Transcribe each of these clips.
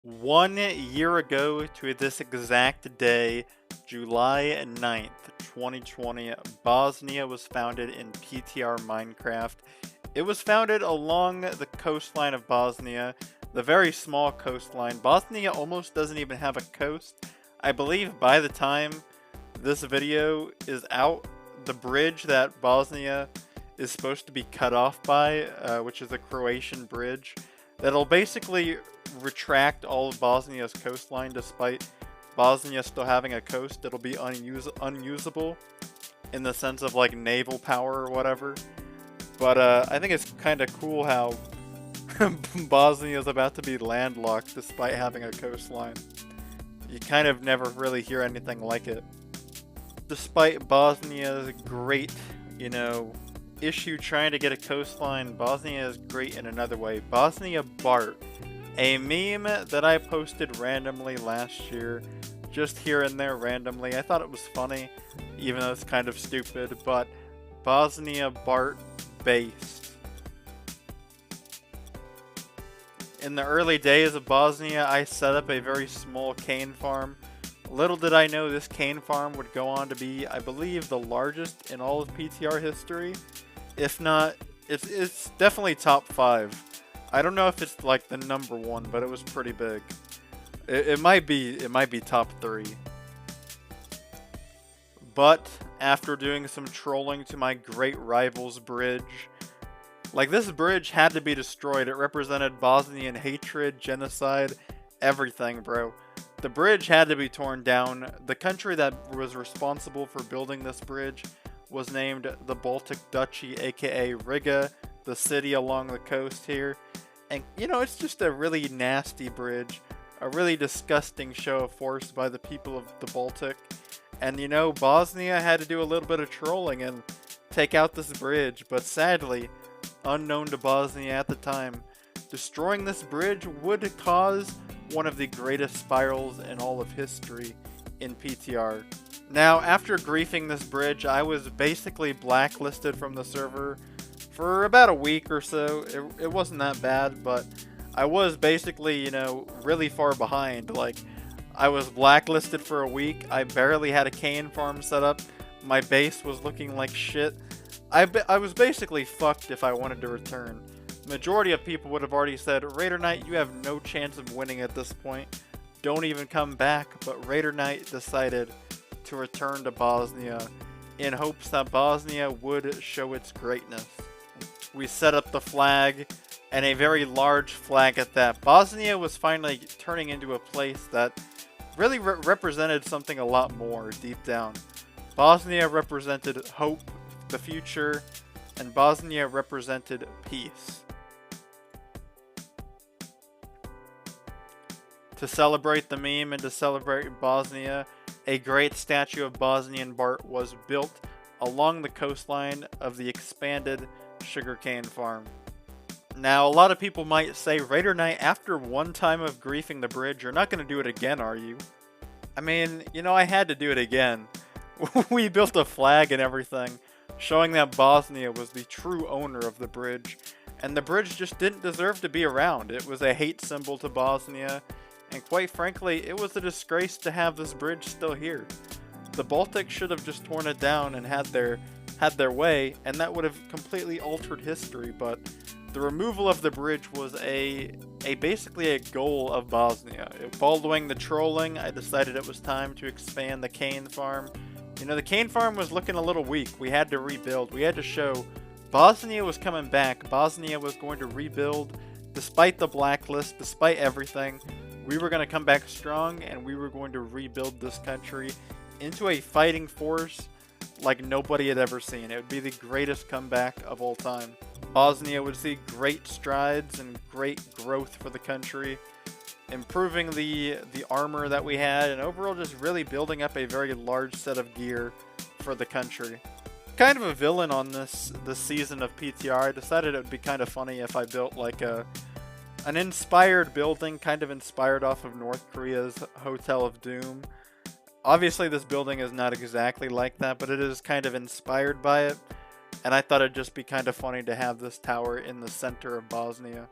1 year ago to this exact day, July 9th, 2020, Bosnia was founded in PTR Minecraft. It was founded along the coastline of Bosnia, the very small coastline. Bosnia almost doesn't even have a coast. I believe by the time this video is out, the bridge that Bosnia is supposed to be cut off by, which is a Croatian bridge, that'll basically retract all of Bosnia's coastline despite Bosnia still having a coast. It'll be unusable in the sense of like naval power or whatever. But I think it's kind of cool how Bosnia is about to be landlocked despite having a coastline. You kind of never really hear anything like it. Despite Bosnia's great, issue trying to get a coastline, Bosnia is great in another way. Bosnia Bart, a meme that I posted randomly last year, just here and there randomly. I thought it was funny, even though it's kind of stupid, but Bosnia Bart based. In the early days of Bosnia, I set up a very small cane farm. Little did I know this cane farm would go on to be, I believe, the largest in all of PTR history. If not, it's definitely top 5. I don't know if it's like the number 1, but it was pretty big. It might be top 3. But after doing some trolling to my great rivals bridge, like this bridge had to be destroyed. It represented Bosnian hatred, genocide, everything, bro. The bridge had to be torn down. The country that was responsible for building this bridge was named the Baltic Duchy, aka Riga, the city along the coast here. And, it's just a really nasty bridge, a really disgusting show of force by the people of the Baltic. And, Bosnia had to do a little bit of trolling and take out this bridge, but sadly, unknown to Bosnia at the time, destroying this bridge would cause one of the greatest spirals in all of history in PTR. Now, after griefing this bridge, I was basically blacklisted from the server for about a week or so. It wasn't that bad, but I was basically, really far behind. Like, I was blacklisted for a week. I barely had a cane farm set up. My base was looking like shit. I was basically fucked if I wanted to return. Majority of people would have already said, Raider Knight, you have no chance of winning at this point. Don't even come back. But Raider Knight decided to return to Bosnia in hopes that Bosnia would show its greatness. We set up the flag, and a very large flag at that. Bosnia was finally turning into a place that really represented something a lot more deep down. Bosnia represented hope, the future, and Bosnia represented peace. To celebrate the meme and to celebrate Bosnia, a great statue of Bosnian Bart was built along the coastline of the expanded sugarcane farm. Now, a lot of people might say, Raider Knight, after one time of griefing the bridge, you're not going to do it again, are you? I mean, I had to do it again. We built a flag and everything, showing that Bosnia was the true owner of the bridge, and the bridge just didn't deserve to be around. It was a hate symbol to Bosnia, and quite frankly, it was a disgrace to have this bridge still here. The Baltic should have just torn it down and had their way, and that would have completely altered history, but the removal of the bridge was basically a goal of Bosnia. Following the trolling, I decided it was time to expand the cane farm. The cane farm was looking a little weak. We had to rebuild. We had to show Bosnia was coming back. Bosnia was going to rebuild despite the blacklist, despite everything. We were going to come back strong, and we were going to rebuild this country into a fighting force like nobody had ever seen. It would be the greatest comeback of all time. Bosnia would see great strides and great growth for the country, improving the armor that we had, and overall just really building up a very large set of gear for the country. Kind of a villain on this season of PTR. I decided it would be kind of funny if I built like an inspired building, kind of inspired off of North Korea's Hotel of Doom. Obviously, this building is not exactly like that, but it is kind of inspired by it. And I thought it'd just be kind of funny to have this tower in the center of Bosnia.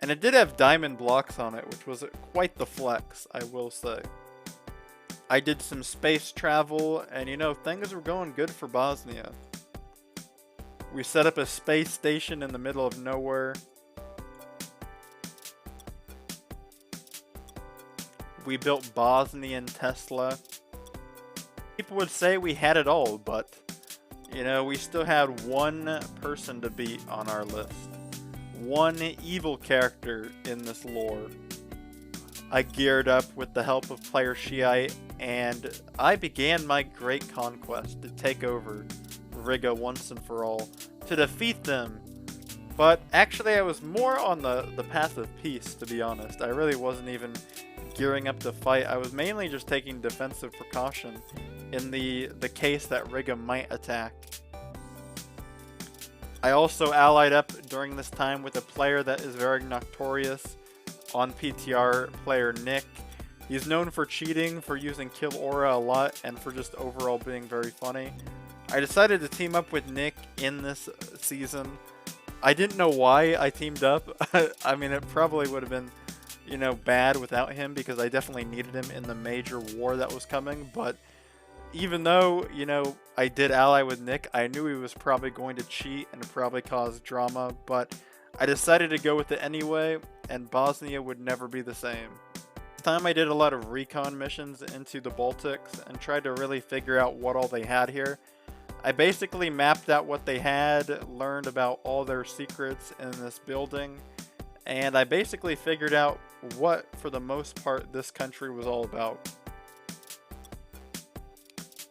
And it did have diamond blocks on it, which was quite the flex, I will say. I did some space travel, and you know, things were going good for Bosnia. We set up a space station in the middle of nowhere. We built Bosnian Tesla. People would say we had it all, but you know, we still had one person to beat on our list. One evil character in this lore. I geared up with the help of player Shiite, and I began my great conquest to take over Riga once and for all, to defeat them. But actually I was more on the path of peace, to be honest. I really wasn't even gearing up to fight. I was mainly just taking defensive precaution in the case that Riga might attack. I also allied up during this time with a player that is very notorious on PTR, player Nick. He's known for cheating, for using Kill Aura a lot, and for just overall being very funny. I decided to team up with Nick in this season. I didn't know why I teamed up. I mean, it probably would have been, you know, bad without him, because I definitely needed him in the major war that was coming, but even though, you know, I did ally with Nick, I knew he was probably going to cheat and probably cause drama, but I decided to go with it anyway, and Bosnia would never be the same. This time I did a lot of recon missions into the Baltics and tried to really figure out what all they had here. I basically mapped out what they had, learned about all their secrets in this building, and I basically figured out what, for the most part, this country was all about.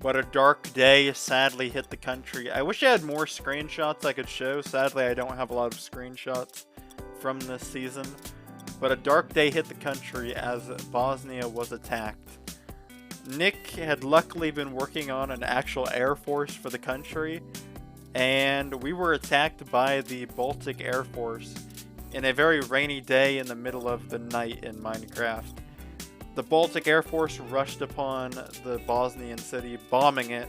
But a dark day sadly hit the country. I wish I had more screenshots I could show. Sadly, I don't have a lot of screenshots from this season. But a dark day hit the country as Bosnia was attacked. Nick had luckily been working on an actual air force for the country, and we were attacked by the Baltic Air Force in a very rainy day in the middle of the night in Minecraft. The Baltic Air Force rushed upon the Bosnian city, bombing it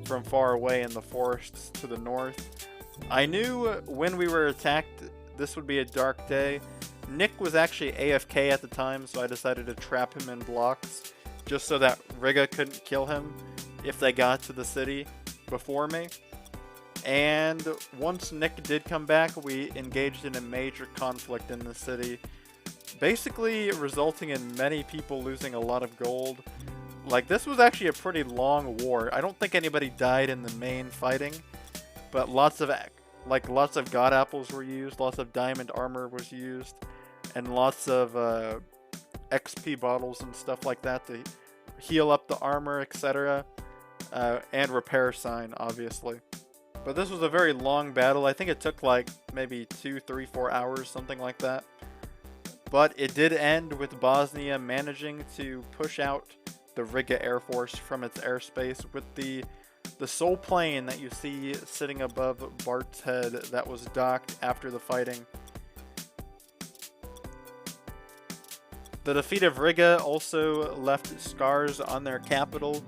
from far away in the forests to the north. I knew when we were attacked this would be a dark day. Nick was actually AFK at the time, so I decided to trap him in blocks, just so that Riga couldn't kill him if they got to the city before me. And once Nick did come back, we engaged in a major conflict in the city, basically resulting in many people losing a lot of gold. Like, this was actually a pretty long war. I don't think anybody died in the main fighting, but lots of god apples were used, lots of diamond armor was used, and lots of XP bottles and stuff like that to heal up the armor, etc. And repair sign, obviously. But this was a very long battle. I think it took like maybe 2, 3, 4 hours, something like that. But it did end with Bosnia managing to push out the Riga Air Force from its airspace with the sole plane that you see sitting above Bart's head that was docked after the fighting. The defeat of Riga also left scars on their capital,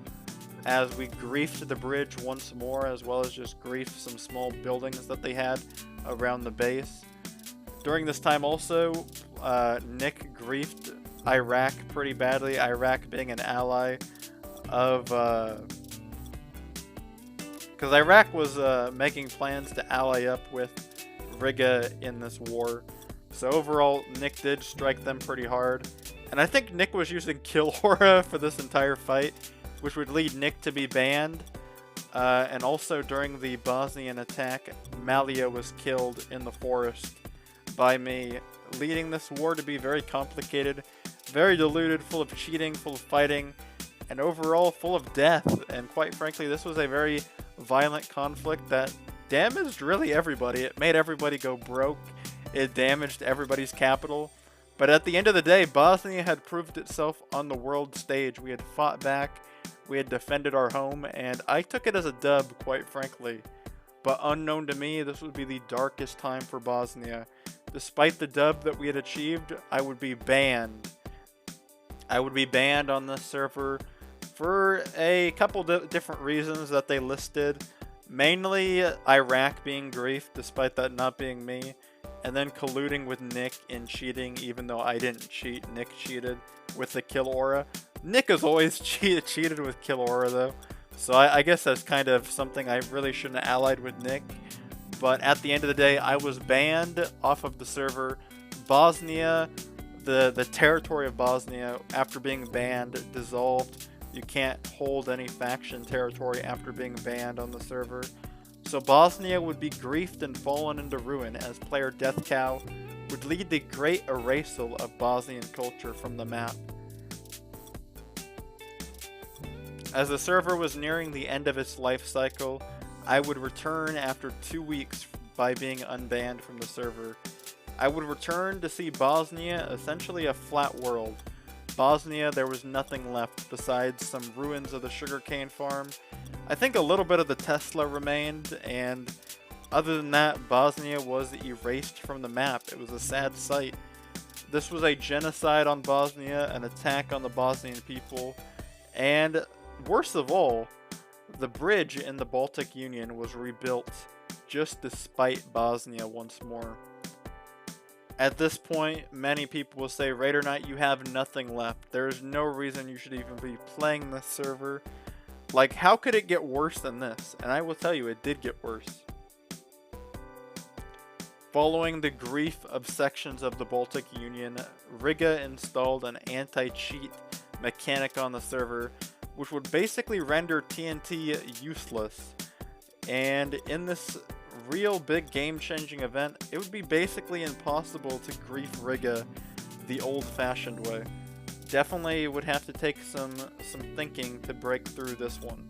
as we griefed the bridge once more, as well as just griefed some small buildings that they had around the base. During this time also, Nick griefed Iraq pretty badly, Iraq being an ally of... because Iraq was making plans to ally up with Riga in this war. So overall, Nick did strike them pretty hard. And I think Nick was using Kill Aura for this entire fight, which would lead Nick to be banned. And also during the Bosnian attack, Malia was killed in the forest by me, leading this war to be very complicated, very diluted, full of cheating, full of fighting, and overall full of death. And quite frankly, this was a very violent conflict that damaged really everybody. It made everybody go broke. It damaged everybody's capital. But at the end of the day, Bosnia had proved itself on the world stage. We had fought back, we had defended our home, and I took it as a dub, quite frankly. But unknown to me, this would be the darkest time for Bosnia. Despite the dub that we had achieved, I would be banned. I would be banned on this server for a couple different reasons that they listed. Mainly Iraq being griefed, despite that not being me. and then colluding with Nick in cheating, even though I didn't cheat. Nick cheated with the kill aura. Nick has always cheated with kill aura though, so I guess that's kind of something I really shouldn't have allied with Nick. But at the end of the day, I was banned off of the server. Bosnia, the territory of Bosnia, after being banned, dissolved. You can't hold any faction territory after being banned on the server. So Bosnia would be griefed and fallen into ruin, as player Deathcow would lead the great erasal of Bosnian culture from the map. As the server was nearing the end of its life cycle, I would return after 2 weeks by being unbanned from the server. I would return to see Bosnia essentially a flat world. Bosnia, there was nothing left besides some ruins of the sugarcane farm. I think a little bit of the Tesla remained, and other than that, Bosnia was erased from the map. It was a sad sight. This was a genocide on Bosnia, an attack on the Bosnian people, and worst of all, the bridge in the Baltic Union was rebuilt just despite Bosnia once more. At this point, many people will say, Raider Knight, you have nothing left. There's no reason you should even be playing this server. Like, how could it get worse than this? And I will tell you, it did get worse. Following the grief of sections of the Baltic Union, Riga installed an anti-cheat mechanic on the server, which would basically render TNT useless. And in this real big game-changing event, it would be basically impossible to grief Riga the old-fashioned way. Definitely would have to take some thinking to break through this one.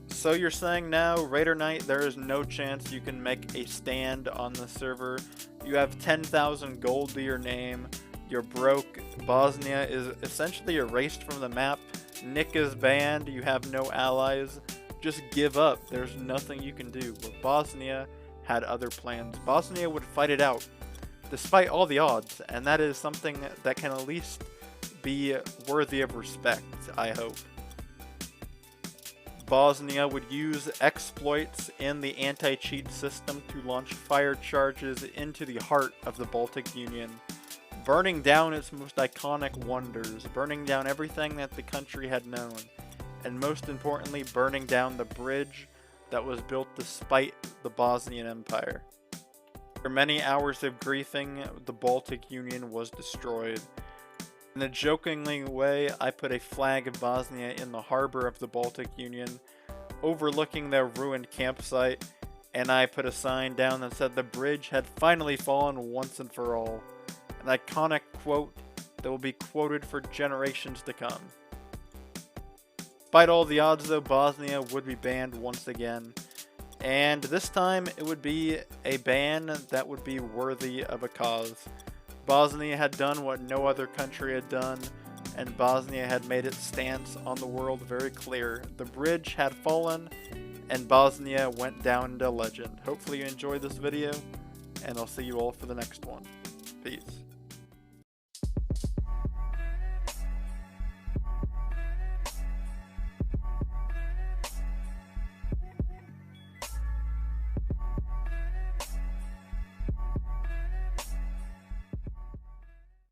So you're saying now, Raider Knight, there is no chance you can make a stand on the server. You have 10,000 gold to your name. You're broke. Bosnia is essentially erased from the map. Nick is banned. You have no allies. Just give up. There's nothing you can do. But Bosnia had other plans. Bosnia would fight it out, despite all the odds, and that is something that can at least be worthy of respect, I hope. Bosnia would use exploits in the anti-cheat system to launch fire charges into the heart of the Baltic Union, burning down its most iconic wonders, burning down everything that the country had known, and most importantly, burning down the bridge that was built despite the Bosnian Empire. After many hours of griefing, the Baltic Union was destroyed. In a jokingly way, I put a flag of Bosnia in the harbor of the Baltic Union, overlooking their ruined campsite, and I put a sign down that said the bridge had finally fallen once and for all. An iconic quote that will be quoted for generations to come. Despite all the odds though, Bosnia would be banned once again, and this time it would be a ban that would be worthy of a cause. Bosnia had done what no other country had done, and Bosnia had made its stance on the world very clear. The bridge had fallen, and Bosnia went down to legend. Hopefully you enjoyed this video, and I'll see you all for the next one. Peace.